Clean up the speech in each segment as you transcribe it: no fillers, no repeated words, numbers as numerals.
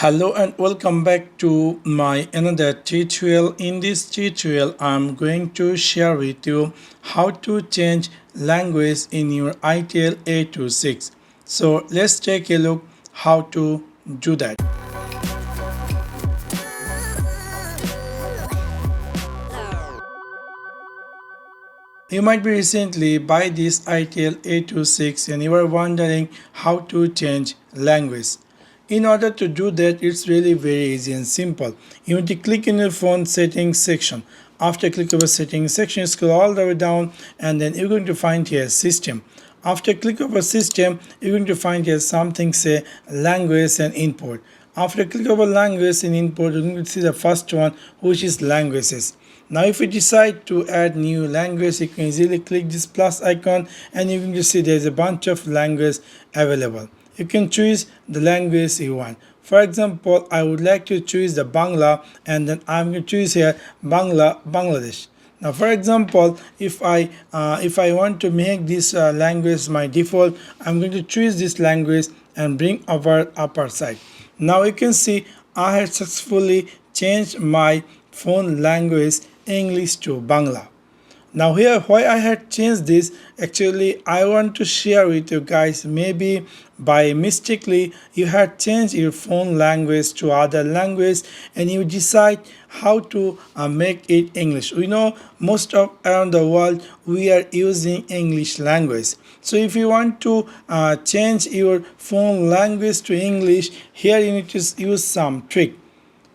Hello and welcome back to my another tutorial. In this tutorial I'm going to share with you how to change language in your Itel A26. So let's take a look how to do that. You might be recently buy this Itel A26 and you are wondering how to change language. In order to do that, it's really very easy and simple. You need to click in your phone settings section. After click over settings section, scroll all the way down and then you're going to find here system. After click over system, you're going to find here something say language and import. After click over language and import, you're going to see the first one, which is languages. Now if you decide to add new language, you can easily click this plus icon and you can just see there's a bunch of language available. You can choose the language you want. For example, I would like to choose the Bangla and then I'm going to choose here Bangladesh. Now for example, if I want to make this language my default, I'm going to choose this language and bring over upper side. Now you can see I have successfully changed my phone language English to Bangla. Now here why I had changed this, actually I want to share with you guys, maybe by mistakenly you had changed your phone language to other language and you decide how to make it English. We know most of around the world we are using English language. So if you want to change your phone language to English, here you need to use some trick.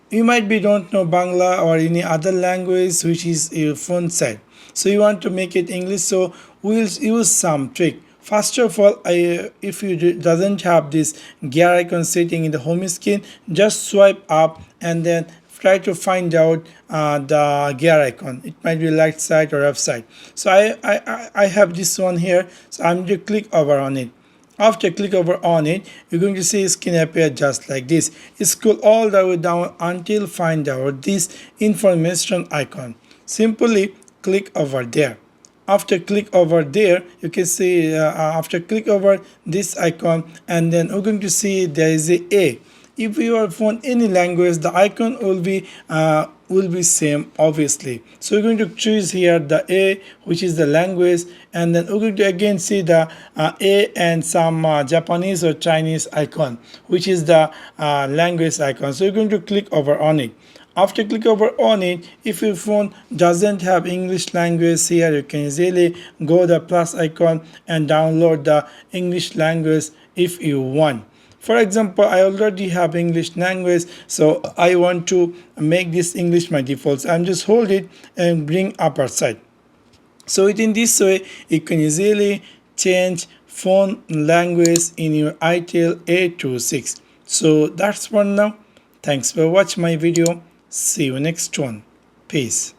You might be don't know Bangla or any other language which is your phone side. So you want to make it English, so we'll use some trick. First of all, if you doesn't have this gear icon sitting in the home screen, just swipe up and then try to find out the gear icon. It might be right side or left side. So I have this one here, so I'm going to click over on it. After click over on it, you're going to see screen appear just like this. Scroll all the way down until find out this information icon. Simply click over there. After click over there, you can see after click over this icon and then we're going to see there is a. If you are phone any language, the icon will be same obviously. So we're going to choose here the A, which is the language, and then we're going to again see the A and some Japanese or Chinese icon, which is the language icon. So we're going to click over on it. After click over on it, if your phone doesn't have English language here, you can easily go the plus icon and download the English language if you want. For example, I already have English language, so I want to make this English my default. So I'm just hold it and bring upper side. So in this way, you can easily change phone language in your Itel A26. So that's one now. Thanks for watching my video. See you next one. Peace.